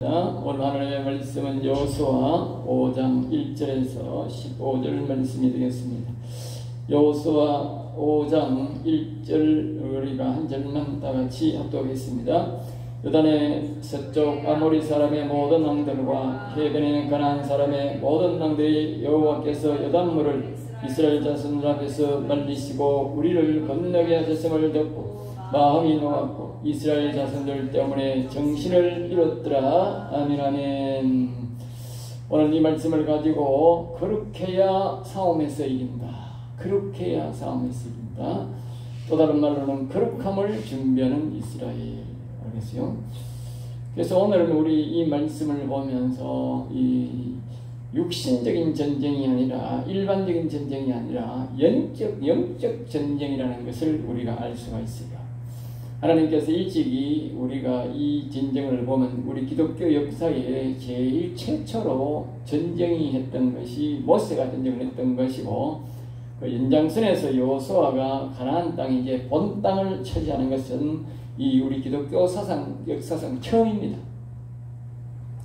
오늘 하나님의 말씀은 여호수아 5장 1절에서 15절 말씀이 되겠습니다. 여호수아 5장 1절 우리가 한 절만 다같이 합독하겠습니다. 요단의 서쪽 아모리 사람의 모든 왕들과 해변에 가나안 사람의 모든 왕들이 여호와께서 요단물을 이스라엘 자손들 앞에서 말리시고 우리를 건너게 하셨음을 듣고 마음이 녹았고 이스라엘 자손들 때문에 정신을 잃었더라. 아멘 아멘. 오늘 이 말씀을 가지고 거룩해야 싸움에서 이긴다. 거룩해야 싸움에서 이긴다. 또 다른 말로는 거룩함을 준비하는 이스라엘. 알겠어요? 그래서 오늘은 우리 이 말씀을 보면서 이 육신적인 전쟁이 아니라 일반적인 전쟁이 아니라 영적 전쟁이라는 것을 우리가 알 수가 있어요. 하나님께서 일찍이 우리가 이 전쟁을 보면 우리 기독교 역사에 제일 최초로 전쟁이 했던 것이 모세가 전쟁을 했던 것이고, 그 연장선에서 여호수아가 가나안 땅 이제 본 땅을 차지하는 것은 이 우리 기독교 역사상 처음입니다.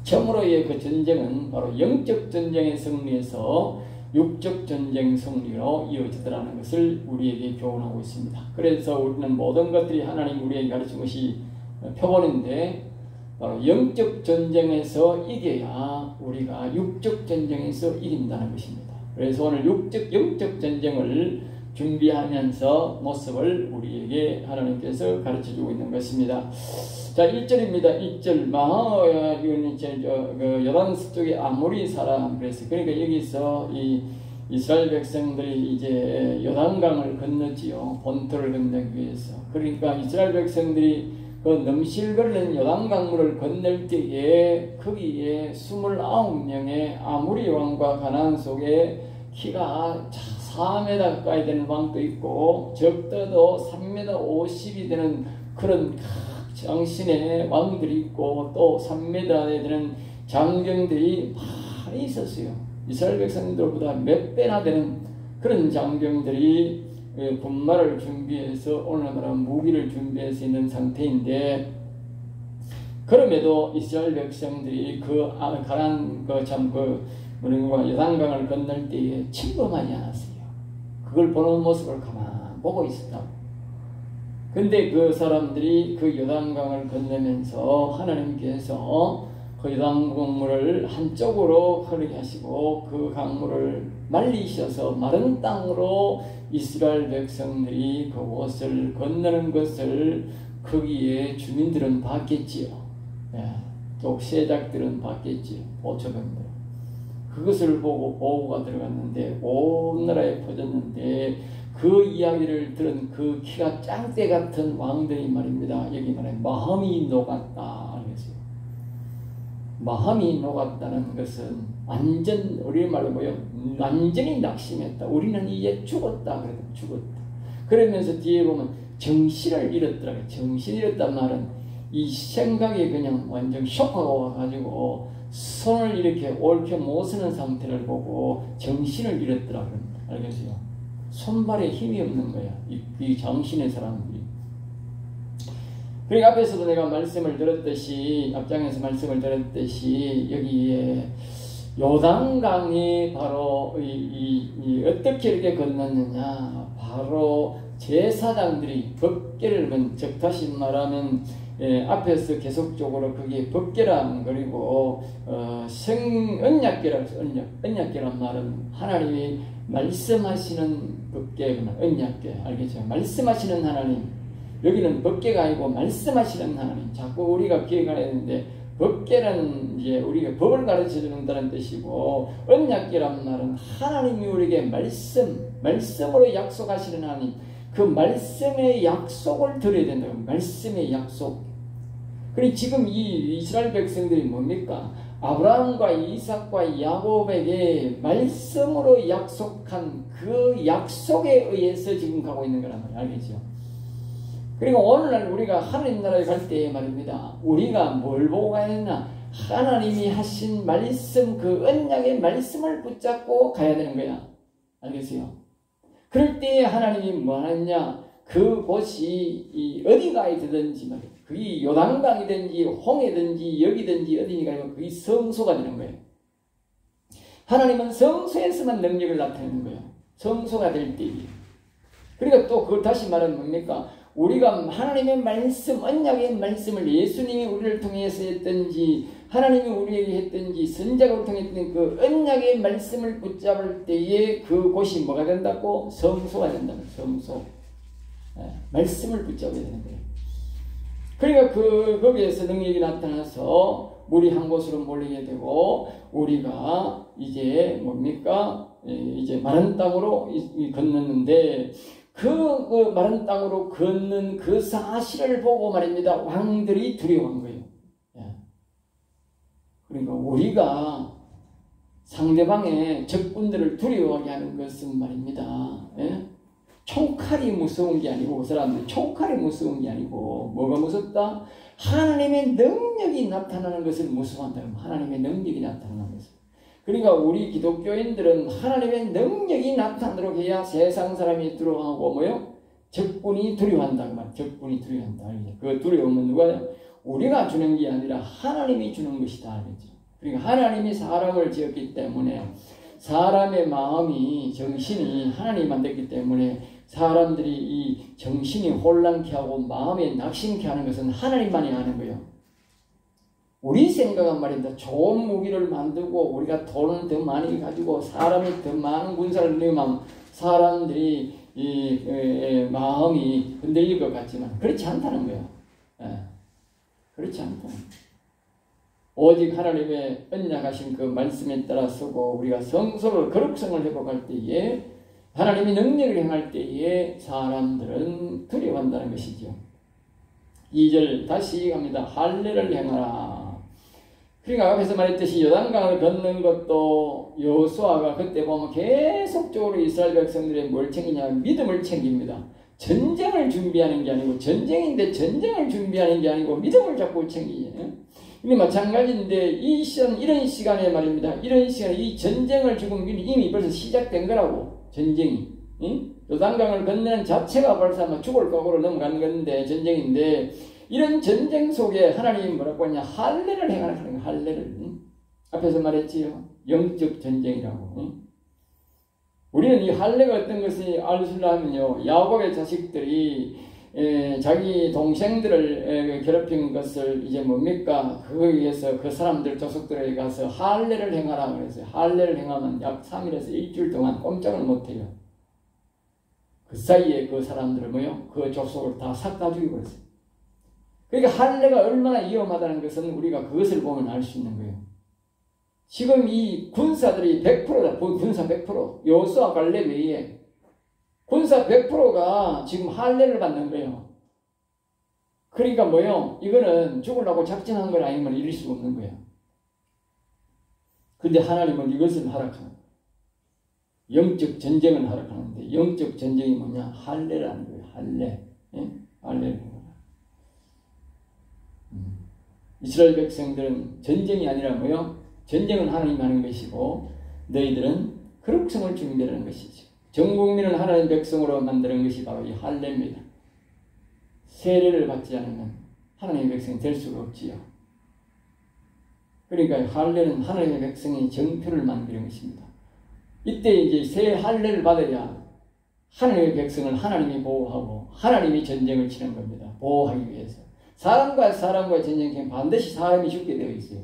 처음으로의 그 전쟁은 바로 영적 전쟁의 승리에서 육적 전쟁 승리로 이어지더라는 것을 우리에게 교훈하고 있습니다. 그래서 우리는 모든 것들이 하나님 우리에게 가르친 것이 표본인데, 바로 영적 전쟁에서 이겨야 우리가 육적 전쟁에서 이긴다는 것입니다. 그래서 오늘 영적 전쟁을 준비하면서 모습을 우리에게 하나님께서 가르쳐주고 있는 것입니다. 자, 1절입니다. 1절. 요단 서쪽의 아모리 사람. 그러니까 여기서 이 이스라엘 백성들이 이제 요단강을 건너지요. 본토를 건너기 위해서. 그러니까 이스라엘 백성들이 그 넘실거리는 요단강물을 건널 때에 거기에 29명의 아모리 왕과 가나안 속에 키가 4m 가까이 되는 왕도 있고 적어도 3m 50이 되는 그런 장신의 왕들이 있고 또 3m에 되는 장병들이 많이 있었어요. 이스라엘 백성들보다 몇 배나 되는 그런 장병들이 군마를 준비해서 오늘날은 무기를 준비해서 있는 상태인데, 그럼에도 이스라엘 백성들이 가나안 요단강을 건널 때에 침범하지 않았어요. 그걸 보는 모습을 가만 보고 있었다고. 근데 그 사람들이 그 요단강을 건너면서 하나님께서 그 요단강물을 한쪽으로 흐르게 하시고 그 강물을 말리셔서 마른 땅으로 이스라엘 백성들이 그곳을 건너는 것을 거기에 주민들은 봤겠지요. 또 세작들은 봤겠지요. 보초병들. 그것을 보고 보고가 들어갔는데 온 나라에 퍼졌는데, 그 이야기를 들은 그 키가 짱대 같은 왕들이 말입니다. 여기 말해 마음이 녹았다. 알겠어요? 마음이 녹았다는 것은 완전 우리 말로 뭐요? 완전히 낙심했다. 우리는 이제 죽었다. 그래도 죽었다. 그러면서 뒤에 보면 정신을 잃었더라. 정신 잃었단 말은 이 생각이 그냥 완전 쇼크가 와가지고 손을 이렇게 옳게 못 쓰는 상태를 보고 정신을 잃었더라. 알겠어요? 손발에 힘이 없는 거야. 이 장신의 사람들이. 그러니까 앞에서도 내가 말씀을 들었듯이, 앞장에서 말씀을 들었듯이, 여기에 요단강이 바로 어떻게 이렇게 건넜느냐. 바로 제사장들이 법궤를, 즉 다시 말하면 앞에서 계속적으로 그게 법궤란, 그리고 언약궤라고 해서 언약궤란 말은 하나님이 말씀하시는 법궤구나. 언약궤. 알겠죠? 말씀하시는 하나님. 여기는 법궤가 아니고 말씀하시는 하나님. 자꾸 우리가 기억해야 되는데, 법궤는 이제 우리가 법을 가르쳐 준다는 뜻이고, 언약궤란 말은 하나님이 우리에게 말씀으로 약속하시는 하나님. 그 말씀의 약속을 들어야 된다고. 말씀의 약속. 그리고 지금 이 이스라엘 백성들이 뭡니까? 아브라함과 이삭과 야곱에게 말씀으로 약속한 그 약속에 의해서 지금 가고 있는 거란 말이에요. 알겠죠? 그리고 오늘날 우리가 하나님 나라에 갈 때 말입니다. 우리가 뭘 보고 가야 되나? 하나님이 하신 말씀, 그 언약의 말씀을 붙잡고 가야 되는 거야. 알겠어요? 그럴 때 하나님이 뭐 하느냐? 그곳이 어디가 되든지 말이에요. 그게 요단강이든지 홍해든지 여기든지 어디니가 아니고 그게 성소가 되는 거예요. 하나님은 성소에서만 능력을 나타내는 거예요. 성소가 될 때에. 그러니까 또 그걸 다시 말하면 뭡니까? 우리가 하나님의 말씀, 언약의 말씀을 예수님이 우리를 통해서 했든지 하나님이 우리에게 했든지 선자가 통해 했던 그 언약의 말씀을 붙잡을 때에 그곳이 뭐가 된다고? 성소가 된다는 성소. 말씀을 붙잡아야 되는 거예요. 그러니까 거기에서 능력이 나타나서 물이 한 곳으로 몰리게 되고 우리가 이제 뭡니까? 이제 마른 땅으로 건넜는데 그 마른 땅으로 걷는 그 사실을 보고 말입니다. 왕들이 두려워한 거예요. 그러니까 우리가 상대방의 적군들을 두려워하게 하는 것은 말입니다. 총칼이 무서운 게 아니고 그 사람들 총칼이 무서운 게 아니고 뭐가 무섭다? 하나님의 능력이 나타나는 것을 무서워한다. 하나님의 능력이 나타나는 것을. 그러니까 우리 기독교인들은 하나님의 능력이 나타나도록 해야 세상 사람이 두려워하고 뭐요? 적군이 두려워한다. 그 말. 적군이 두려워한다. 그 두려움은 누가요? 우리가 주는 게 아니라 하나님이 주는 것이다. 알겠죠? 그러니까 하나님이 사람을 지었기 때문에 사람의 마음이 정신이 하나님이 만들기 때문에 사람들이 이 정신이 혼란케 하고 마음에 낙심케 하는 것은 하나님만이 아는 거예요. 우리 생각은 말입니다. 좋은 무기를 만들고 우리가 돈을 더 많이 가지고 사람이 더 많은 군사를 내면 사람들이 마음이 흔들릴 것 같지만 그렇지 않다는 거예요. 그렇지 않다. 오직 하나님의 언약하신 그 말씀에 따라 서고 우리가 성소를 거룩성을 회복할 때에 하나님이 능력을 행할 때에 사람들은 두려워한다는 것이죠. 2절 다시 갑니다. 할례를 행하라. 그러니까 앞에서 말했듯이 요단강을 건넌 것도 여호수아가 그때 보면 계속적으로 이스라엘 백성들의 뭘 챙기냐면 믿음을 챙깁니다. 전쟁을 준비하는 게 아니고 전쟁인데 전쟁을 준비하는 게 아니고 믿음을 자꾸 챙기잖아요. 근데 마찬가지인데 이런 시간에 말입니다. 이런 시간에 이 전쟁을 지금 이미 벌써 시작된 거라고. 전쟁이. 요단강을 건너는 자체가 벌써 아마 죽을 각오로 넘어가는 건데 전쟁인데 이런 전쟁 속에 하나님이 뭐라고 하냐 할례를 행하라는 거예요. 할례를. 앞에서 말했지요. 영적 전쟁이라고. 우리는 이 할례가 어떤 것이 알수라 하면요. 야곱의 자식들이 자기 동생들을 괴롭힌 것을 이제 뭡니까? 그거에 의해서 그 사람들 조속들에게 가서 할례를 행하라 그랬어요. 할례를 행하면 약 3일에서 일주일 동안 꼼짝을 못해요. 그 사이에 그 사람들을 뭐요? 그 족속을 다 싹 다 죽여버렸어요. 그러니까 할례가 얼마나 위험하다는 것은 우리가 그것을 보면 알 수 있는 거예요. 지금 이 군사들이 100%다. 군사 100%. 여호수아 갈렙 외에 군사 100%가 지금 할례를 받는 거예요. 그러니까 뭐요? 이거는 죽으려고 작정한 건 아니면 이룰 수가 없는 거예요. 근데 하나님은 이것을 허락합니다. 영적 전쟁을 허락하는데 영적 전쟁이 뭐냐? 할례라는 거예요. 할례. 할례. 이스라엘 백성들은 전쟁이 아니라 뭐요? 전쟁은 하나님 하는 것이고 너희들은 거룩성을 준비하는 것이죠. 전 국민을 하나님 백성으로 만드는 것이 바로 이 할례입니다. 세례를 받지 않으면 하나님의 백성이 될 수가 없지요. 그러니까 할례는 하나님의 백성이 정표를 만드는 것입니다. 이때 이제 새 할례를 받아야 하나님의 백성을 하나님이 보호하고 하나님이 전쟁을 치는 겁니다. 보호하기 위해서. 사람과 사람과의 전쟁에 반드시 사람이 죽게 되어 있어요.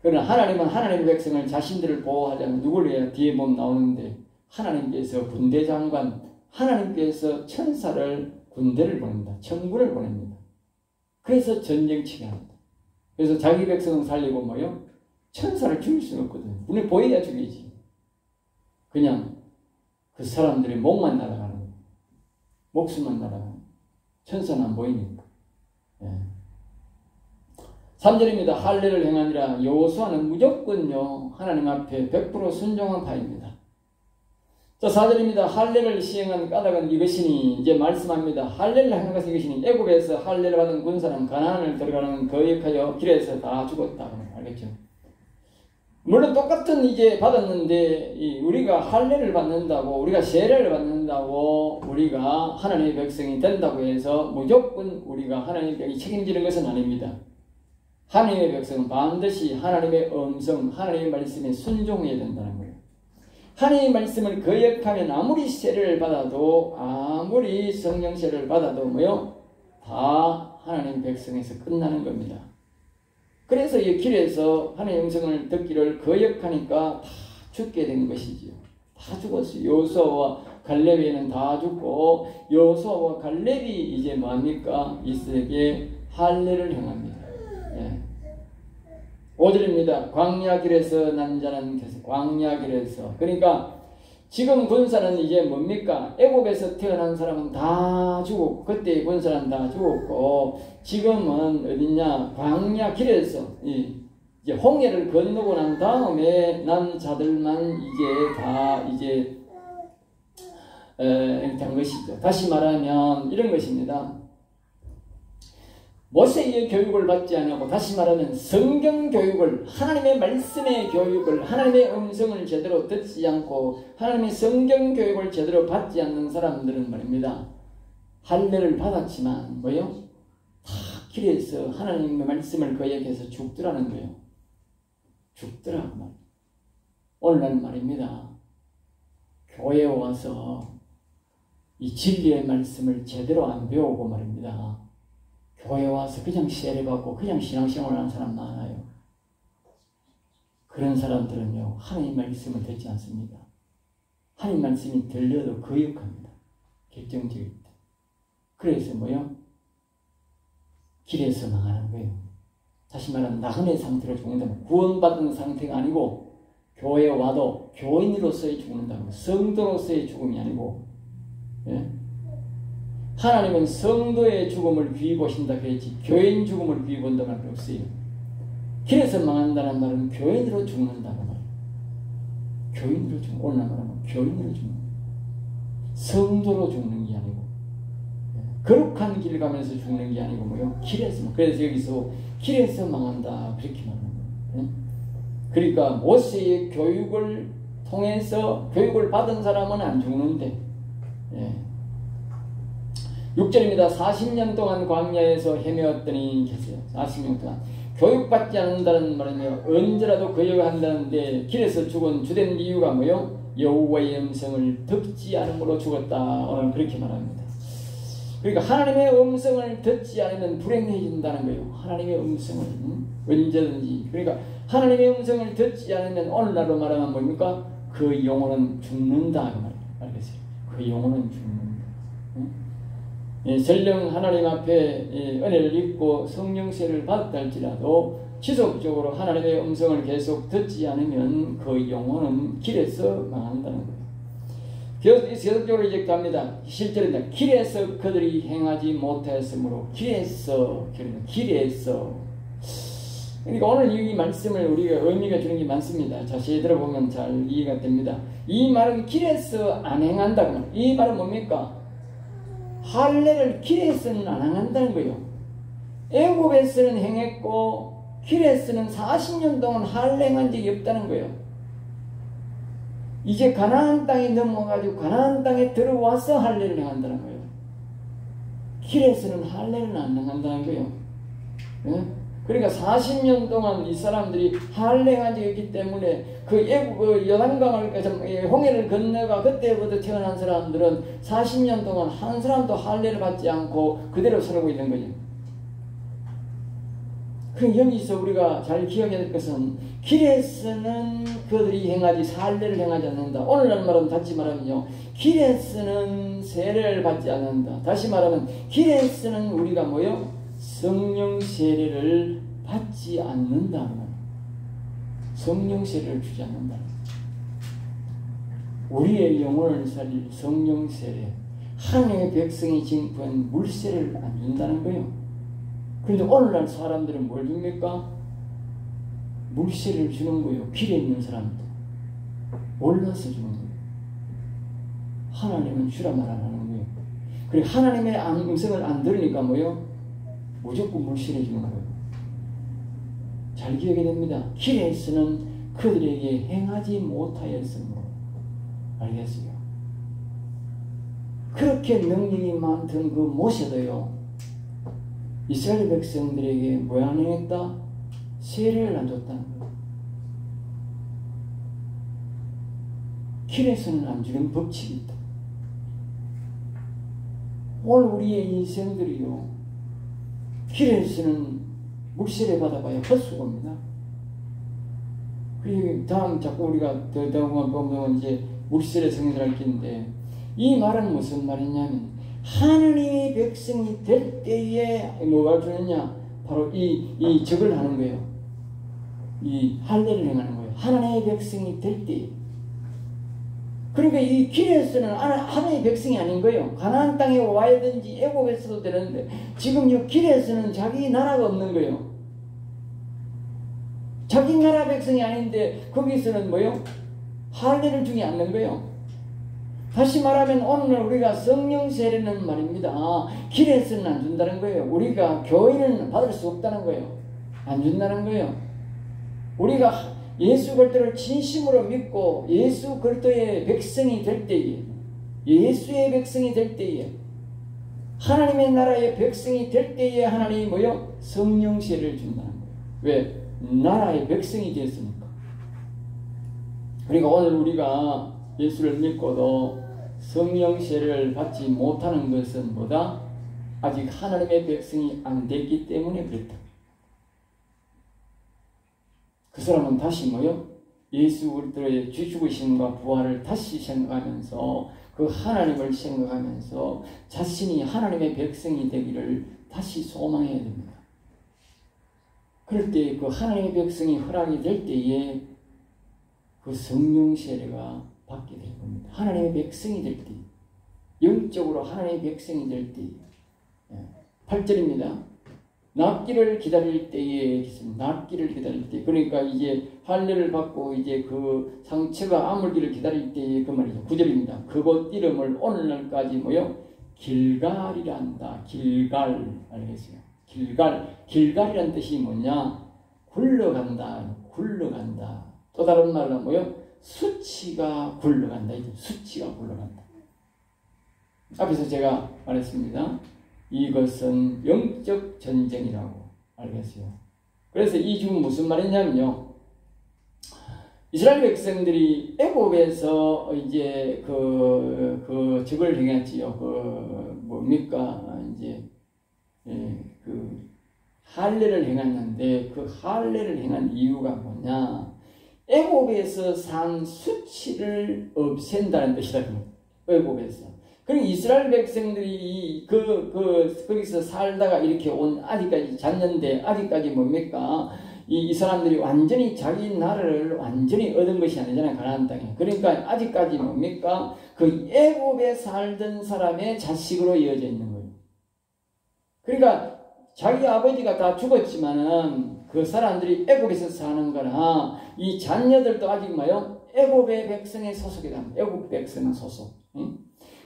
그러나 하나님은 하나님의 백성을 자신들을 보호하려면 누구를 해야 뒤에 보면 나오는데 하나님께서 군대 장관, 하나님께서 천사를 군대를 보냅니다. 천군을 보냅니다. 그래서 전쟁치게 합니다. 그래서 자기 백성은 살리고 뭐요? 천사를 죽일 수는 없거든요. 눈에 보여야 죽이지. 그냥 그 사람들의 목만 날아가는 거예요. 목숨만 날아가는 거예요. 천사는 안 보이니까. 3절입니다. 할례를 행하니라. 여호수아는 무조건요 하나님 앞에 100% 순종한 바입니다. 자 4절입니다. 할례를 시행한 까닭은 이것이니 이제 말씀합니다. 할례를 하는 것은 이것이니 애굽에서 할례를 받은 군사는 가나안을 들어가는 거역하여 길에서 다 죽었다. 알겠죠? 물론 똑같은 이제 받았는데 우리가 할례를 받는다고, 우리가 세례를 받는다고 우리가 하나님의 백성이 된다고 해서 무조건 우리가 하나님의 백성이 책임지는 것은 아닙니다. 하나님의 백성은 반드시 하나님의 음성, 하나님의 말씀에 순종해야 된다는 거예요. 하나님의 말씀을 거역하면 아무리 세례를 받아도, 아무리 성령 세례를 받아도 뭐요? 다 하나님 백성에서 끝나는 겁니다. 그래서 이 길에서 하나님의 음성을 듣기를 거역하니까 다 죽게 된 것이지요. 다 죽었어요. 여호수아와 갈렙에는 다 죽고, 여호수아와 갈렙이 이제 뭡니까? 이스라엘에게 할례를 행합니다. 예. 5절입니다. 광야 길에서 난 자는 광야 길에서. 그러니까 지금 군사는 이제 뭡니까? 애굽에서 태어난 사람은 다 죽었고, 그때의 군사는 다 죽었고, 지금은 어디냐? 광야 길에서 이제 홍해를 건너고 난 다음에 난 자들만 이제 다 이제 된 것이죠. 다시 말하면 이런 것입니다. 모세의 교육을 받지 않고, 다시 말하면 성경 교육을, 하나님의 말씀의 교육을, 하나님의 음성을 제대로 듣지 않고 하나님의 성경 교육을 제대로 받지 않는 사람들은 말입니다. 할례를 받았지만 뭐요? 다 길에서 하나님의 말씀을 거역해서 죽더라는 거예요. 죽더라고 말이에요. 오늘날 말입니다. 교회에 와서 이 진리의 말씀을 제대로 안 배우고 말입니다. 교회 와서 그냥 세례받고 그냥 신앙생활을 하는 사람 많아요. 그런 사람들은요, 하나님 말씀을 듣지 않습니다. 하나님 말씀이 들려도 거역합니다. 결정적일 때. 그래서 뭐요? 길에서 망하는 거예요. 다시 말하면 나그네 상태로 죽는다면, 구원받은 상태가 아니고 교회에 와도 교인으로서의 죽는다고, 성도로서의 죽음이 아니고. 예? 하나님은 성도의 죽음을 귀히 보신다 그랬지 교인 죽음을 귀히 본다는 말 없어요. 길에서 망한다는 말은 교인으로 죽는다는 말. 교인으로 죽는, 오늘 말하면 교인으로 죽는, 성도로 죽는 게 아니고, 거룩한 길 가면서 죽는 게 아니고 뭐요? 길에서. 그래서 여기서 길에서 망한다 그렇게 말하는 거예요. 그러니까 모세의 교육을 통해서 교육을 받은 사람은 안 죽는데, 6절입니다. 40년 동안 광야에서 헤매었더니 계세요. 40년 동안. 교육받지 않는다는 말은요, 언제라도 거역한다는데 길에서 죽은 주된 이유가 뭐요? 여호와의 음성을 듣지 않음으로 죽었다. 오늘 그렇게 말합니다. 그러니까 하나님의 음성을 듣지 않으면 불행해진다는 거예요. 하나님의 음성을 언제든지. 그러니까 하나님의 음성을 듣지 않으면 오늘날로 말하면 뭡니까? 그 영혼은 죽는다. 그 말이겠어요. 그 영혼은 죽는다. 설령 하나님 앞에 은혜를 입고 성령세를 받았다 할지라도 지속적으로 하나님의 음성을 계속 듣지 않으면 그 영혼은 길에서 망한다는 거예요. 계속적으로 이제 갑니다. 실제로는 길에서 그들이 행하지 못하였으므로, 길에서. 그러니까 오늘 이 말씀을 우리가 의미가 주는 게 많습니다. 자세히 들어보면 잘 이해가 됩니다. 이 말은 길에서 안 행한다고. 이 말은 뭡니까? 할례를 길에서는 안 행한다는 거예요. 애굽에서는 행했고 길에서는 40년 동안 할례 행한 적이 없다는 거예요. 이제 가나안 땅에 넘어가지고 가나안 땅에 들어와서 할례를 행한다는 거예요. 길에서는 할례를 안 행한다는 거예요. 네? 그러니까 40년 동안 이 사람들이 할례 행한 적이 있기 때문에 그 요단강을, 홍해를 건너가 그때부터 태어난 사람들은 40년 동안 한 사람도 할례를 받지 않고 그대로 살고 있는 거죠. 그럼 여기서 우리가 잘 기억해야 될 것은 길에서는 그들이 할례를 행하지 않는다. 오늘날 말하면 다시 말하면요, 길에서는 세례를 받지 않는다. 다시 말하면 길에서는 우리가 뭐요? 성령 세례를 받지 않는다. 성령 세례를 주지 않는다. 우리의 영혼을 살릴 성령 세례, 하나님의 백성이 징표한 물세례를 안 준다는 거예요. 그런데 오늘날 사람들은 뭘 줍니까? 물세례를 주는 거예요. 길에 있는 사람들. 몰라서 주는 거예요. 하나님은 주라 말 안 하는 거예요. 그리고 하나님의 음성을 안 들으니까 뭐예요? 무조건 물세례 주는 거예요. 잘 기억해야 됩니다. 길에서는 그들에게 행하지 못하였으므로. 알겠어요? 그렇게 능력이 많던 그 모세도요, 이스라엘 백성들에게 뭐 안 했다? 세례를 안 줬다는 거예요. 길에서는 안 주는 법칙이 있다. 오늘 우리의 인생들이요, 길에서는 물세례 받아봐야 헛수고입니다. 그리고 다음 자꾸 우리가 더 보면 이제 물세례 성인들 할텐데, 이 말은 무슨 말이냐면 하나님의 백성이 될 때에 뭐가 주느냐? 바로 이 적을 하는 거예요. 이 할례를 행하는 거예요. 하나님의 백성이 될 때에. 그러니까 이 길에서는 하나님의 백성이 아닌 거예요. 가나안 땅에 와야든지 애굽에서도 되는데 지금 이 길에서는 자기 나라가 없는 거예요. 자기 나라 백성이 아닌데 거기서는 뭐요? 할례를 주지 않는 거예요. 다시 말하면 오늘 우리가 성령 세례는 말입니다. 길에서는 안 준다는 거예요. 우리가 교회는 받을 수 없다는 거예요. 안 준다는 거예요. 우리가 예수 그리스도를 진심으로 믿고 예수 그리스도의 백성이 될 때에, 예수의 백성이 될 때에, 하나님의 나라의 백성이 될 때에 하나님이 뭐요? 성령 세례를 준다는 거예요. 왜? 나라의 백성이 되었으니까. 그러니까 오늘 우리가 예수를 믿고도 성령 세례를 받지 못하는 것은 뭐다? 아직 하나님의 백성이 안 됐기 때문에 그렇다. 그 사람은 다시 뭐요? 예수 그리스도의 죽으심과 부활을 다시 생각하면서 그 하나님을 생각하면서 자신이 하나님의 백성이 되기를 다시 소망해야 됩니다. 그럴 때 그 하나님의 백성이 허락이 될 때에 그 성령 세례가 받게 될 겁니다. 하나님의 백성이 될 때, 영적으로 하나님의 백성이 될 때. 8절입니다. 낫기를 기다릴 때에, 낫기를 기다릴 때, 그러니까 이제 할례를 받고 이제 그 상처가 아물기를 기다릴 때에 그 말이죠. 9절입니다. 그곳 이름을 오늘날까지 뭐요? 길갈이라 한다. 길갈. 알겠어요? 길갈이란 뜻이 뭐냐? 굴러간다. 굴러간다. 또 다른 말로 뭐요? 수치가 굴러간다. 수치가 굴러간다. 앞에서 제가 말했습니다. 이것은 영적 전쟁이라고. 알겠어요? 그래서 이 중 무슨 말이냐면요, 이스라엘 백성들이 애굽에서 이제 그 적을 행했지요. 뭡니까? 이제 그 할례를 행했는데 그 할례를 행한 이유가 뭐냐? 애굽에서 산 수치를 없앤다는 뜻이다. 애굽에서. 그러니까 이스라엘 백성들이 거기서 살다가 이렇게 온 아직까지 잤는데 아직까지 뭡니까? 이 사람들이 완전히 자기 나라를 완전히 얻은 것이 아니잖아요. 가나안 땅에. 그러니까 아직까지 뭡니까? 그 애굽에 살던 사람의 자식으로 이어져 있는 거예요. 그러니까 자기 아버지가 다 죽었지만은 그 사람들이 애굽에서 사는 거나 이 자녀들도 아직 뭐요? 애굽의 백성의 소속이다. 애굽 백성 소속. 응?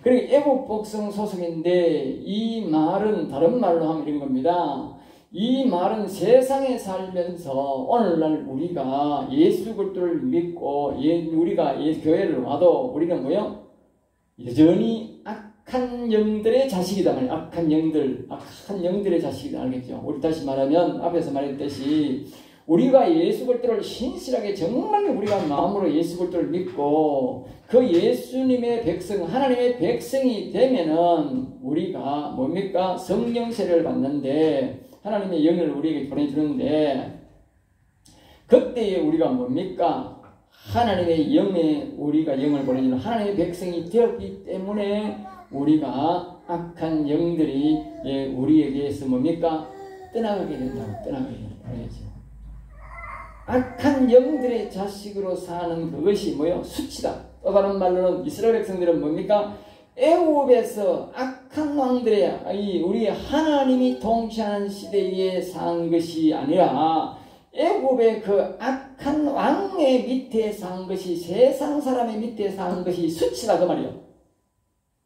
그러니까 애굽 백성 소속인데 이 말은 다른 말로 하면 이런 겁니다. 이 말은 세상에 살면서 오늘날 우리가 예수 그리스도를 믿고 우리가 교회를 와도 우리는 뭐요? 여전히 악한 영들의 자식이다 말이에요. 악한 영들의 자식이다. 알겠죠? 우리 다시 말하면 앞에서 말했듯이 우리가 예수 그리스도를 신실하게 정말 우리가 마음으로 예수 그리스도를 믿고 그 예수님의 백성, 하나님의 백성이 되면은 우리가 뭡니까? 성령 세례를 받는데 하나님의 영을 우리에게 보내주는데 그때에 우리가 뭡니까? 하나님의 영에 우리가 영을 보내주는 하나님의 백성이 되었기 때문에 우리가 악한 영들이 우리에게서 뭡니까? 떠나가게 된다고. 떠나가게 된다고. 악한 영들의 자식으로 사는 그것이 뭐요? 수치다. 또 다른 말로는 이스라엘 백성들은 뭡니까? 애굽에서 악한 왕들의 우리 하나님이 통치하는 시대에 산 것이 아니라 애굽의 그 악한 왕의 밑에 산 것이 세상 사람의 밑에 산 것이 수치다 그 말이에요.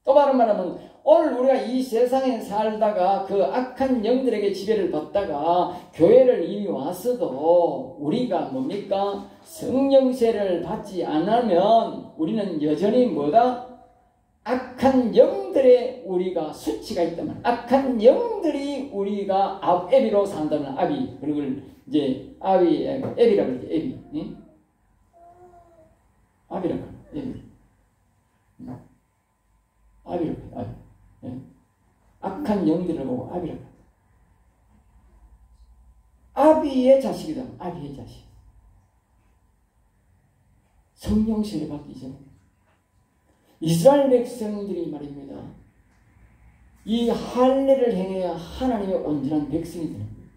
또 다른 말하면 오늘 우리가 이 세상에 살다가 그 악한 영들에게 지배를 받다가 교회를 이미 왔어도 우리가 뭡니까? 성령세를 받지 않으면 우리는 여전히 뭐다? 악한 영들의 우리가 수치가 있다면, 악한 영들이 우리가 애비로 산다면, 아비, 그리고 이제 애비라고 그러지, 애비. 응? 아비라고 그래, 애비. 아비라고 그래, 아비. 예? 악한 영들을 보고 아비라고 그래. 아비의 자식이다, 아비의 자식. 성령세를 받기 전에. 이스라엘 백성들이 말입니다. 이 할례를 행해야 하나님의 온전한 백성이 되는 거예요.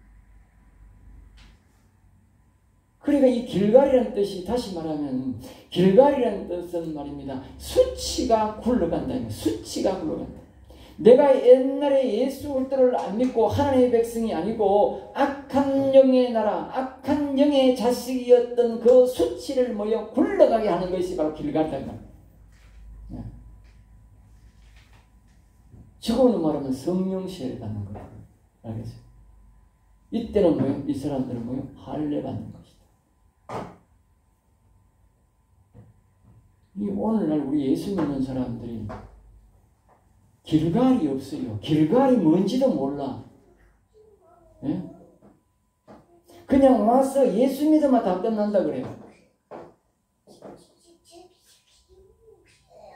그러니까 이 길갈이라는 뜻이 다시 말하면 길갈이라는 뜻은 말입니다. 수치가 굴러간다. 수치가 굴러간다. 내가 옛날에 예수 그리스도를 안 믿고 하나님의 백성이 아니고 악한 영의 나라, 악한 영의 자식이었던 그 수치를 모여 굴러가게 하는 것이 바로 길갈이다. 저거는 말하면 성령세를 받는 거예요. 알겠어요? 이때는 뭐예요? 이 사람들은 뭐예요? 할례 받는 것이다. 이 오늘날 우리 예수 믿는 사람들이 길갈이 없어요. 길갈이 뭔지도 몰라. 예? 그냥 와서 예수 믿으면 다 끝난다 그래요.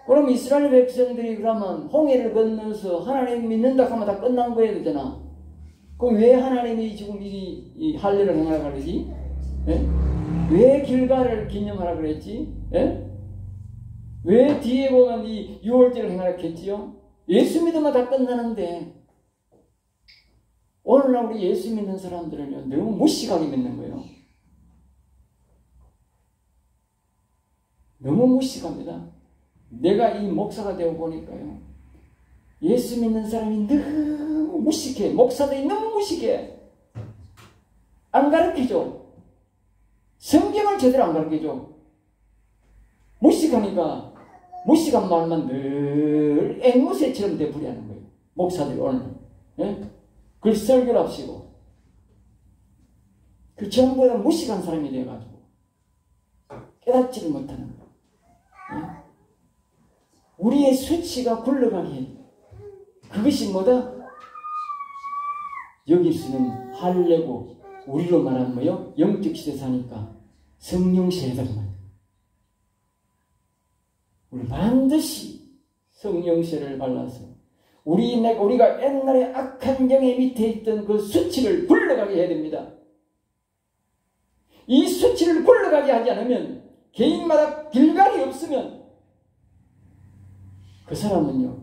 그럼 이스라엘 백성들이 그러면 홍해를 건너서 하나님 믿는다 하면 다 끝난 거야 되잖아. 그럼 왜 하나님이 지금 이 할례를 행하라 그러지? 예? 왜 길갈을 기념하라 그랬지? 예? 왜 뒤에 보면 이 유월절을 행하라 했지요? 예수 믿으면 다 끝나는데 오늘날 우리 예수 믿는 사람들은 너무 무식하게 믿는 거예요. 너무 무식합니다. 내가 이 목사가 되어 보니까요. 예수 믿는 사람이 너무 무식해. 목사들이 너무 무식해. 안 가르쳐줘. 성경을 제대로 안 가르쳐줘. 무식하니까 무식한 말만 늘 앵무새처럼 되풀이하는 거예요. 목사들이 오늘. 예? 글 설교를 합시고. 그 전부 다 무식한 사람이 되어가지고 깨닫지를 못하는 거예요. 예? 우리의 수치가 굴러가게 해요. 그것이 뭐다? 여길 수는 할례고 우리로 말하면 뭐요? 영적 시대 사니까 성령 세례다. 우리 반드시 성령 세례를 발라서 우리가 옛날에 악한 영의 밑에 있던 그 수치를 굴러가게 해야 됩니다. 이 수치를 굴러가게 하지 않으면 개인마다 길갈이 없으면 그 사람은요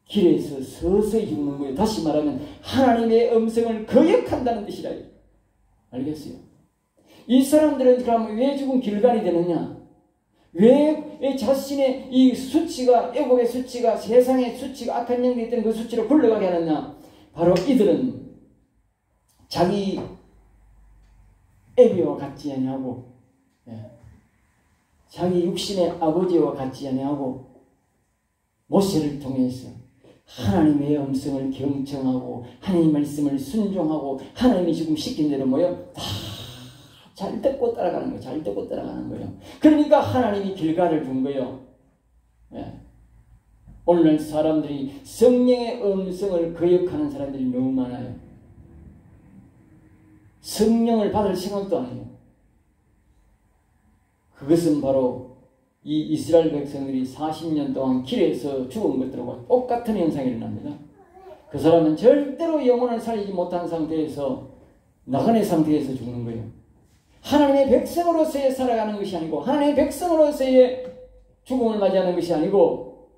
길에서 서서히 죽는 거예요. 다시 말하면 하나님의 음성을 거역한다는 뜻이라. 알겠어요? 이 사람들은 그러면 왜 죽은 길갈이 되느냐? 왜 자신의 이 수치가, 애국의 수치가, 세상의 수치가, 악한 영이 있던 그 수치를 굴러가게 하느냐? 바로 이들은 자기 애비와 같지 아니하고, 자기 육신의 아버지와 같지 아니하고, 모세를 통해서 하나님의 음성을 경청하고 하나님의 말씀을 순종하고 하나님이 지금 시킨 대로 뭐요? 다 잘 듣고 따라가는 거예요. 잘 듣고 따라가는 거예요. 그러니까 하나님이 길갈을 준 거예요. 오늘날 사람들이 성령의 음성을 거역하는 사람들이 너무 많아요. 성령을 받을 생각도 안 해요. 그것은 바로 이 이스라엘 백성들이 40년 동안 길에서 죽은 것들과 똑같은 현상이 일어납니다. 그 사람은 절대로 영혼을 살리지 못한 상태에서 나그네 상태에서 죽는 거예요. 하나님의 백성으로서의 살아가는 것이 아니고 하나님의 백성으로서의 죽음을 맞이하는 것이 아니고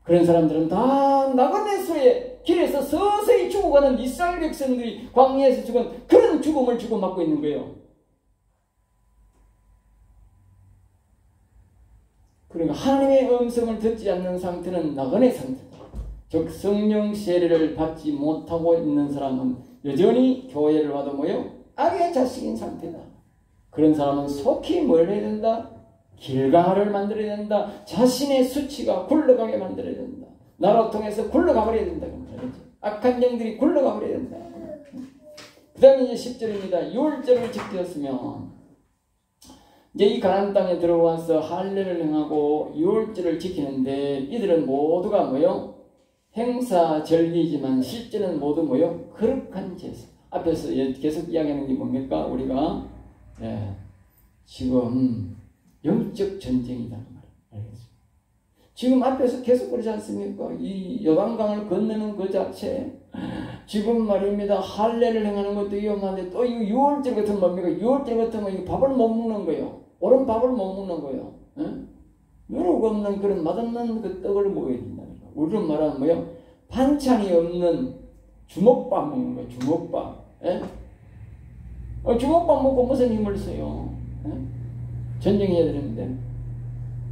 그런 사람들은 다 나그네서의 길에서 서서히 죽어가는 이스라엘 백성들이 광야에서 죽은 그런 죽음을 주고받고 있는 거예요. 그러니까 하나님의 음성을 듣지 않는 상태는 나그네 상태다. 즉 성령 세례를 받지 못하고 있는 사람은 여전히 교회를 와도 뭐요? 악의 자식인 상태다. 그런 사람은 속히 뭘 해야 된다? 길갈을 만들어야 된다. 자신의 수치가 굴러가게 만들어야 된다. 나로 통해서 굴러가 버려야 된다. 악한 영들이 굴러가 버려야 된다. 그 다음에 이제 10절입니다. 유월절을 지켰으면 이제 이 가나안 땅에 들어와서 할례를 행하고 유월절을 지키는데 이들은 모두가 뭐요? 행사절기지만 실제는 모두 뭐요? 거룩한 제사. 앞에서 계속 이야기하는 게 뭡니까? 우리가 지금 영적 전쟁이다. 알겠습니다. 지금 앞에서 계속 그러지 않습니까? 이 요단강을 건너는 그 자체 지금 말입니다. 할례를 행하는 것도 위험한데 또 이 유월절 같은 뭡니까? 유월절 같으면 이 밥을 못 먹는 거예요. 옳은 밥을 못 먹는 거예요. 누룩 없는 그런 맛없는 그 떡을 먹어야 된다니까. 우리는 말하면 뭐요? 반찬이 없는 주먹밥 먹는 거예요. 주먹밥. 주먹밥 먹고 무슨 힘을 써요? 전쟁해야 되는데.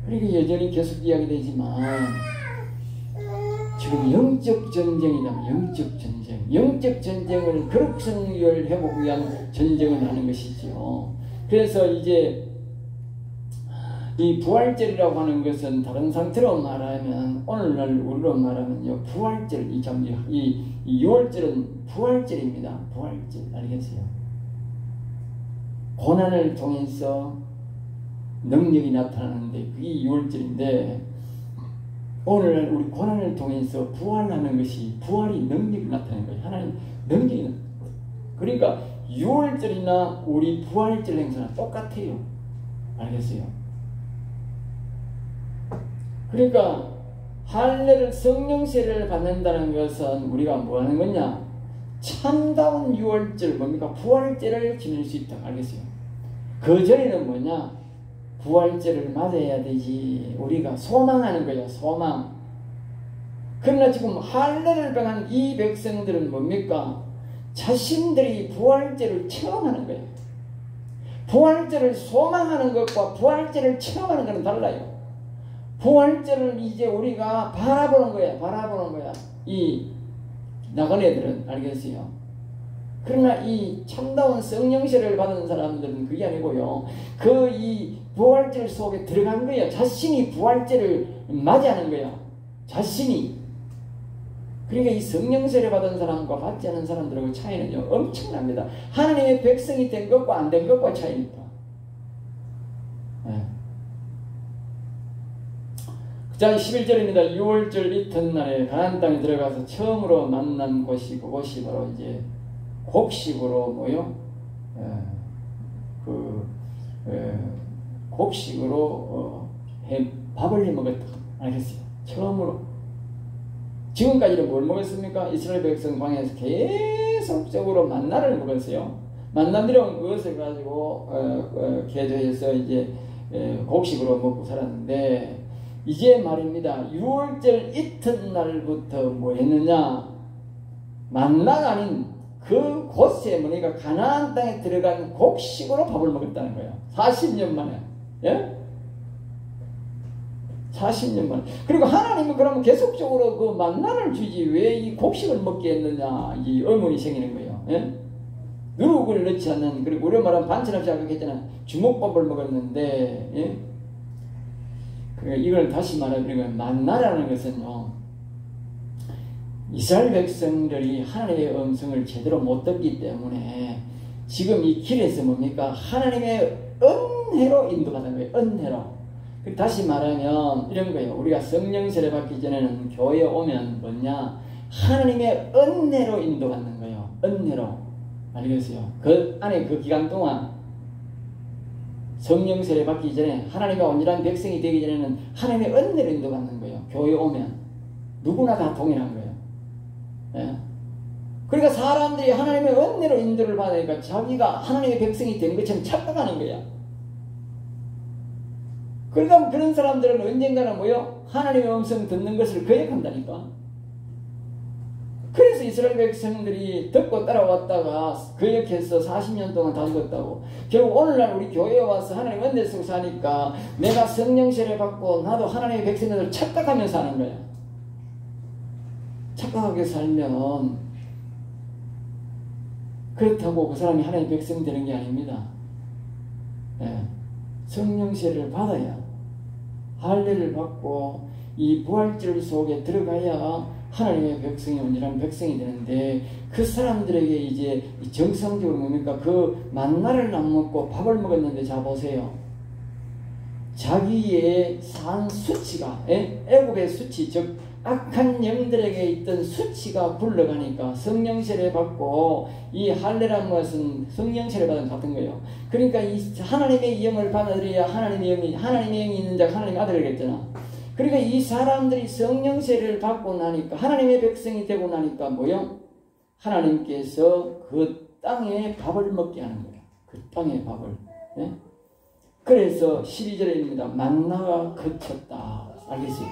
그러니까 여전히 계속 이야기되지만 지금 영적 전쟁이다. 영적 전쟁. 영적 전쟁을 거룩성을 회복 위한 전쟁을 하는 것이지요. 그래서 이제 이 부활절이라고 하는 것은 다른 상태로 말하면 오늘날 우리로 말하면요 부활절 이 6월절은 부활절입니다. 부활절 알겠어요? 고난을 통해서 능력이 나타나는데 그게 6월절인데 오늘날 우리 고난을 통해서 부활하는 것이 부활이 능력이 나타나는 거예요. 하나님 능력이 나타나는 거예요. 그러니까 6월절이나 우리 부활절 행사는 똑같아요. 알겠어요? 그러니까 할례를 성령세례를 받는다는 것은 우리가 뭐 하는 거냐? 참다운 6월절 뭡니까? 부활절을 지낼 수 있다. 알겠어요? 그 전에는 뭐냐? 부활절을 맞아야 되지. 우리가 소망하는 거야. 소망. 그러나 지금 할례를 당한 이 백성들은 뭡니까? 자신들이 부활절을 체험하는 거예요. 부활절을 소망하는 것과 부활절을 체험하는 것은 달라요. 부활절을 이제 우리가 바라보는 거야. 바라보는 거야. 이 나간 애들은 알겠어요. 그러나 이 참다운 성령세례를 받은 사람들은 그게 아니고요. 그 이 부활절 속에 들어간 거야. 자신이 부활절을 맞이하는 거야. 자신이. 그러니까 이 성령세례 받은 사람과 받지 않은 사람들하고 차이는요 엄청납니다. 하나님의 백성이 된 것과 안 된 것과 차이니까. 자, 11절입니다. 6월절 이튿날에 가나안 땅에 들어가서 처음으로 만난 곳이 그곳이 바로 이제 곡식으로 뭐요? 곡식으로 밥을 해 먹었다. 알겠어요? 처음으로. 지금까지는 뭘 먹었습니까? 이스라엘 백성 방에서 계속적으로 만나를 먹었어요. 만나들은 그것을 가지고 개조해서 이제 곡식으로 먹고 살았는데 이제 말입니다. 6월절 이튿날부터 뭐 했느냐? 만나가 아닌 그 곳에 뭐니까 가나안 땅에 들어간 곡식으로 밥을 먹었다는 거예요. 40년 만에. 예? 40년 만에. 그리고 하나님은 그러면 계속적으로 그 만나를 주지 왜 이 곡식을 먹게 했느냐? 이 의문이 생기는 거예요. 예? 누룩을 넣지 않는, 그리고 우리가 말하면 반찬 없이 아까 했잖아. 주먹밥을 먹었는데, 예? 이걸 다시 말해보면 만나라는 것은요, 이스라엘 백성들이 하나님의 음성을 제대로 못 듣기 때문에 지금 이 길에서 뭡니까? 하나님의 은혜로 인도받는 거예요. 은혜로. 다시 말하면 이런 거예요. 우리가 성령세례 받기 전에는 교회에 오면 뭐냐? 하나님의 은혜로 인도받는 거예요. 은혜로. 알겠어요? 그 안에 그 기간 동안 성령세례 받기 전에 하나님의 온전한 백성이 되기 전에는 하나님의 은혜로 인도받는 거예요. 교회에 오면 누구나 다 동일한 거예요. 예? 그러니까 사람들이 하나님의 은혜로 인도를 받으니까 자기가 하나님의 백성이 된 것처럼 착각하는 거야. 그러니까 그런 사람들은 언젠가는 뭐요? 하나님의 음성 듣는 것을 거역한다니까. 그래서 이스라엘 백성들이 듣고 따라왔다가 거역해서 40년 동안 다 죽었다고. 결국 오늘날 우리 교회에 와서 하나님 은혜 속에 사니까 내가 성령세례 받고 나도 하나님의 백성들을 착각하면서 사는 거야. 착각하게 살면 그렇다고 그 사람이 하나님의 백성이 되는 게 아닙니다. 예. 성령세례를 받아야 할례를 받고 이 부활절 속에 들어가야 하나님의 백성이 온전한 백성이 되는데, 그 사람들에게 이제 정상적으로 뭡니까? 그 만나를 안 먹고 밥을 먹었는데, 자 보세요. 자기의 산 수치가, 애굽의 수치, 즉 악한 영들에게 있던 수치가 굴러가니까 성령 세례 받고, 이 할례라는 것은 성령 세례 받은 같은 거예요. 그러니까 이 하나님의 영을 받아들여야 하나님의 영이 있는 자가 하나님의 아들이겠잖아. 그러니까 이 사람들이 성령 세례를 받고 나니까, 하나님의 백성이 되고 나니까 뭐요? 하나님께서 그 땅에 밥을 먹게 하는 거예요. 그 땅의 밥을. 네? 그래서 12절입니다. 만나가 그쳤다. 알겠어요?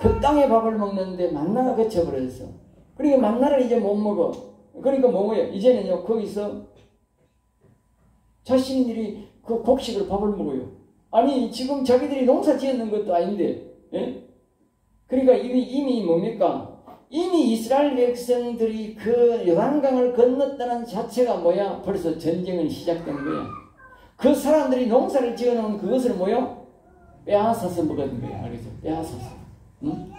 그 땅의 밥을 먹는데 만나가 그쳐버렸어. 그러니까 만나를 이제 못 먹어. 그러니까 뭐예요? 이제는요, 거기서 자신들이 그 곡식으로 밥을 먹어요. 아니, 지금 자기들이 농사 지었는 것도 아닌데, 예? 그러니까 이미 뭡니까? 이미 이스라엘 백성들이 그 요단강을 건넜다는 자체가 뭐야? 벌써 전쟁은 시작된 거야. 그 사람들이 농사를 지어놓은 그것을 뭐요? 빼앗아서 먹은 거야. 알겠죠? 빼앗아서. 응?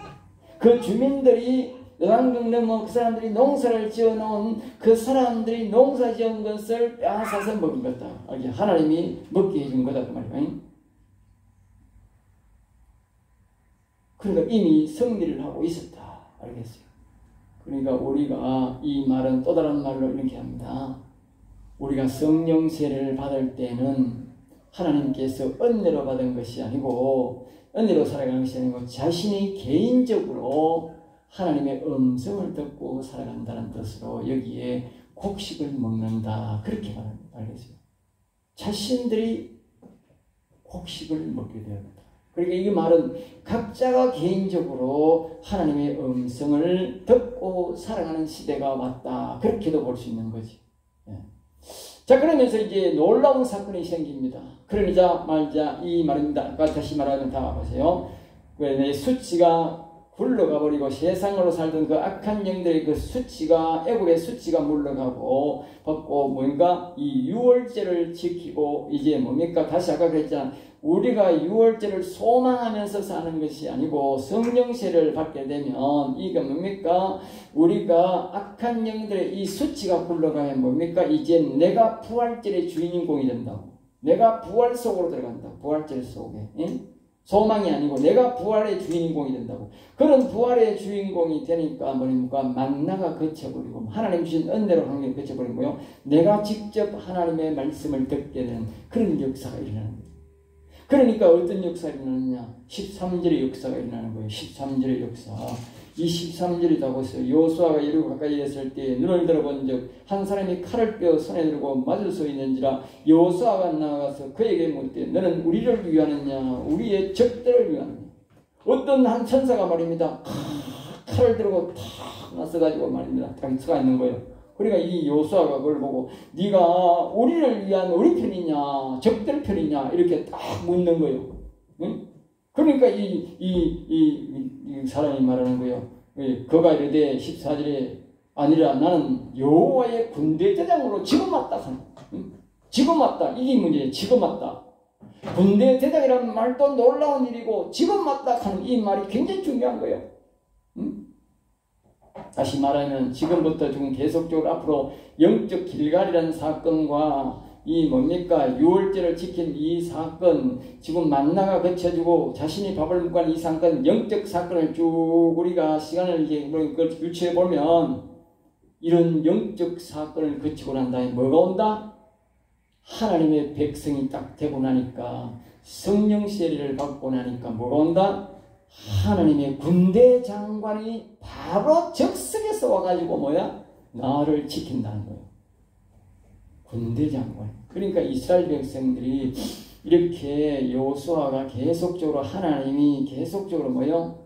그 주민들이 요단강 넘어 그 사람들이 농사를 지어놓은 그 사람들이 농사 지은 것을 빼앗아서 먹은 거다. 하나님이 먹게 해준 거다. 그 말이야. 그러니까 이미 승리를 하고 있었다. 알겠어요? 그러니까 우리가 이 말은 또 다른 말로 이렇게 합니다. 우리가 성령 세례를 받을 때는 하나님께서 은혜로 받은 것이 아니고, 은혜로 살아가는 것이 아니고 자신이 개인적으로 하나님의 음성을 듣고 살아간다는 뜻으로 여기에 곡식을 먹는다. 그렇게 말합니다. 알겠어요? 자신들이 곡식을 먹게 되었다. 그러니까 이 말은 각자가 개인적으로 하나님의 음성을 듣고 살아가는 시대가 왔다. 그렇게도 볼 수 있는 거지. 예. 자, 그러면서 이제 놀라운 사건이 생깁니다. 그러자 말자 이 말입니다. 아까 다시 말하면 다 보세요. 내 수치가 굴러가 버리고 세상으로 살던 그 악한 영들의 그 수치가, 애굽의 수치가 물러가고 벗고 뭔가 이 유월절을 지키고, 이제 뭡니까? 다시 아까 그랬잖아. 우리가 유월절을 소망하면서 사는 것이 아니고 성령 세례를 받게 되면 이게 뭡니까? 우리가 악한 영들의 이 수치가 굴러가면 뭡니까? 이제 내가 부활절의 주인공이 된다고. 내가 부활 속으로 들어간다. 부활절 속에. 응? 소망이 아니고 내가 부활의 주인공이 된다고. 그런 부활의 주인공이 되니까 뭡니까? 만나가 그쳐버리고, 하나님 주신 은혜로 하는 게 그쳐버리고요. 내가 직접 하나님의 말씀을 듣게 되는 그런 역사가 일어나는 거예요. 그러니까 어떤 역사가 일어나느냐? 13절의 역사가 일어나는 거예요. 13절의 역사. 이 13절이라고 했어요. 여호수아가 예리고 가까이 했을 때 눈을 들어본 적 한 사람이 칼을 빼어 손에 들고 맞을 수 있는지라. 여호수아가 나아가서 그에게 묻되 너는 우리를 위하느냐 우리의 적들을 위하느냐. 어떤 한 천사가 말입니다. 칼을 들고 탁 나서가지고 말입니다. 딱 서가 있는 거예요. 그러니까 이 여호수아가 그걸 보고 네가 우리를 위한 우리 편이냐 적들 편이냐 이렇게 딱 묻는 거예요. 응? 그러니까 이 사람이 말하는 거예요. 그가 이르되 14절에 아니라 나는 여호와의 군대 대장으로 지금 왔다 하는. 응? 지금 왔다. 이게 문제예요. 지금 왔다. 군대 대장이라는 말도 놀라운 일이고 지금 왔다 하는 이 말이 굉장히 중요한 거예요. 응? 다시 말하면 지금부터 지금 계속적으로 앞으로 영적 길갈이라는 사건과 이 뭡니까? 유월절을 지킨 이 사건, 지금 만나가 거쳐지고 자신이 밥을 먹고 이 사건, 영적 사건을 쭉 우리가 시간을 이제 유추해 보면 이런 영적 사건을 거치고 난 다음에 뭐가 온다? 하나님의 백성이 딱 되고 나니까, 성령 세례를 받고 나니까 뭐가 온다? 하나님의 군대 장관이 바로 적석에서 와가지고 뭐야? 나를 지킨다는 거예요. 군대 장관. 그러니까 이스라엘 백성들이 이렇게 여호수아가 계속적으로 하나님이 계속적으로 뭐요?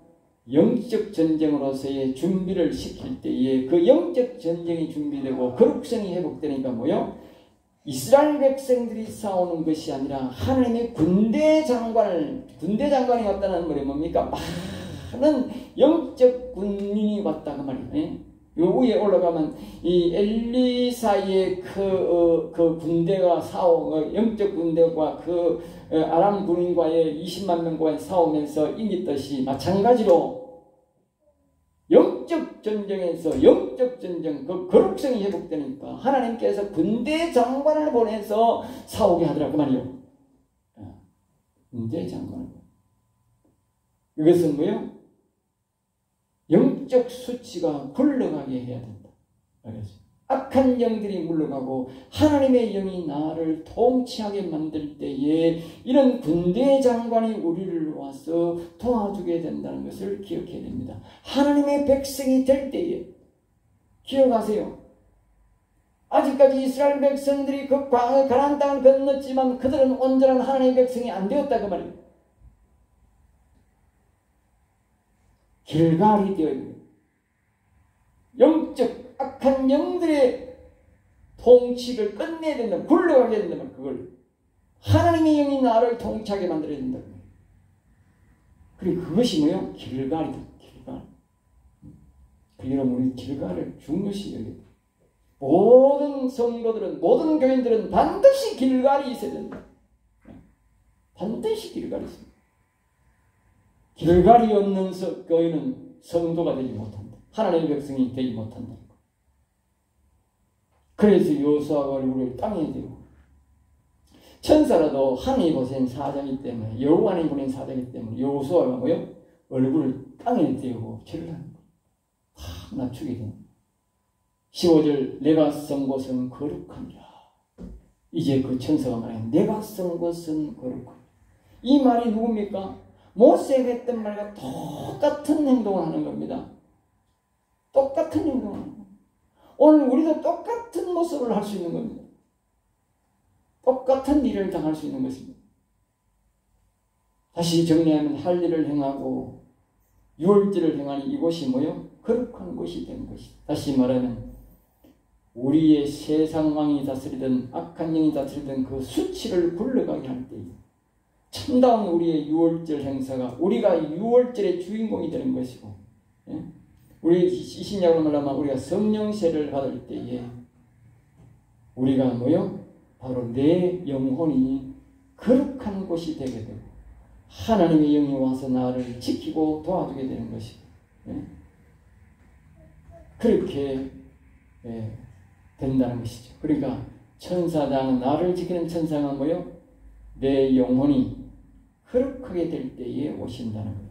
영적 전쟁으로서의 준비를 시킬 때에 그 영적 전쟁이 준비되고 거룩성이 회복되니까 뭐요? 이스라엘 백성들이 싸우는 것이 아니라 하나님의 군대 장관이 왔다는 말이 뭡니까? 많은 영적 군인이 왔다 그 말이에요. 요 위에 올라가면 이 엘리사의 그 군대가 영적 군대와 그 아람 군인과의 20만 명과의 싸우면서 이겼듯이 마찬가지로 영적 전쟁에서 영적 전쟁 그 거룩성이 회복되니까 하나님께서 군대 장관을 보내서 싸우게 하더라 그 말이요. 군대 장관을. 이것은 뭐요? 영적 수치가 굴러가게 해야 된다. 알겠죠? 악한 영들이 물러가고 하나님의 영이 나를 통치하게 만들 때에 이런 군대 장관이 우리를 와서 도와주게 된다는 것을 기억해야 됩니다. 하나님의 백성이 될 때에 기억하세요. 아직까지 이스라엘 백성들이 그 가나안 땅을 건넜지만 그들은 온전한 하나님의 백성이 안 되었다 그 말이에요. 길갈이 되어야 돼요. 영적 악한 영들의 통치를 끝내야 된다. 굴러가게 된다면 그걸 하나님의 영이 나를 통치하게 만들어야 된다. 그리고 그것이 뭐예요? 길갈이다. 길갈. 그러므로 우리 길갈을 중요시 여겨야 돼. 모든 성도들은 모든 교인들은 반드시 길갈이 있어야 된다. 반드시 길갈이 있습니다. 길갈이 없는 교인은 성도가 되지 못한다. 하나님의 백성이 되지 못한다. 그래서 여호수아가 얼굴을 땅에 대고 천사라도 하나님이 보낸 사자이기 때문에 여호와 하나님이 보낸 사자이기 때문에 여호수아가 뭐요? 얼굴을 땅에 대고 절을 하는 거예요. 확 낮추게 됩니다. 15절 내가 선 곳은 거룩하니라. 이제 그 천사가 말하는 내가 선 곳은 거룩하니라. 이 말이 누굽니까? 모세가 했던 말과 똑같은 행동을 하는 겁니다. 똑같은 행동을 하는 겁니다. 오늘 우리도 똑같은 모습을 할 수 있는 겁니다. 똑같은 일을 당할 수 있는 것입니다. 다시 정리하면 할 일을 행하고 유월절을 행하니 이곳이 뭐요? 거룩한 곳이 된 것이다. 다시 말하면 우리의 세상 왕이 다스리던 악한 영이 다스리던 그 수치를 굴러가게 할 때에 참다운 우리의 유월절 행사가 우리가 유월절의 주인공이 되는 것이고, 예? 우리 이신약으로 말하면 우리가 성령세를 받을 때에 우리가 뭐요? 바로 내 영혼이 거룩한 곳이 되게 되고 하나님의 영이 와서 나를 지키고 도와주게 되는 것이고, 예? 그렇게 된다는 것이죠. 그러니까 천사장은 나를 지키는 천사가 뭐요? 내 영혼이 거룩하게 될 때에 오신다는 거예요.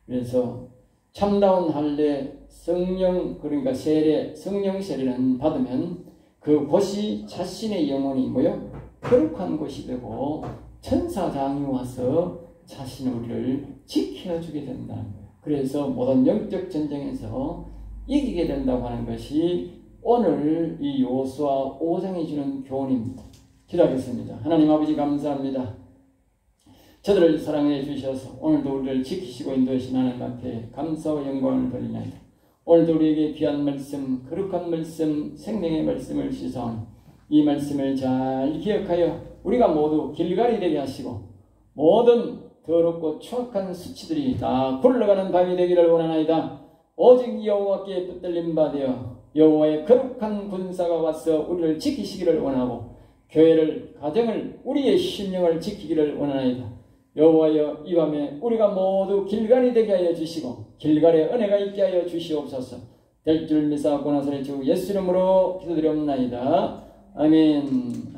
그래서 참다운 할례 성령 그러니까 세례 성령 세례는 받으면 그 곳이 자신의 영혼이 뭐요? 거룩한 곳이 되고 천사장이 와서 자신의 우리를 지켜주게 된다는 거예요. 그래서 모든 영적 전쟁에서 이기게 된다고 하는 것이 오늘 이 여호수아 5장이 주는 교훈입니다. 기도하겠습니다. 하나님 아버지 감사합니다. 저들을 사랑해 주셔서 오늘도 우리를 지키시고 인도하신 하나님 앞에 감사와 영광을 돌리나이다. 오늘도 우리에게 귀한 말씀, 거룩한 말씀, 생명의 말씀을 주시사오니 이 말씀을 잘 기억하여 우리가 모두 길갈이 되게 하시고 모든 더럽고 추악한 수치들이 다 굴러가는 밤이 되기를 원하나이다. 오직 여호와께 붙들림 받으여 여호와의 거룩한 군사가 와서 우리를 지키시기를 원하고 교회를, 가정을, 우리의 심령을 지키기를 원하나이다. 여호와여 이 밤에 우리가 모두 길갈이 되게 하여 주시고 길갈의 은혜가 있게 하여 주시옵소서. 될 줄 믿사옵고 나서의 주 예수 이름으로 기도드리옵나이다. 아멘.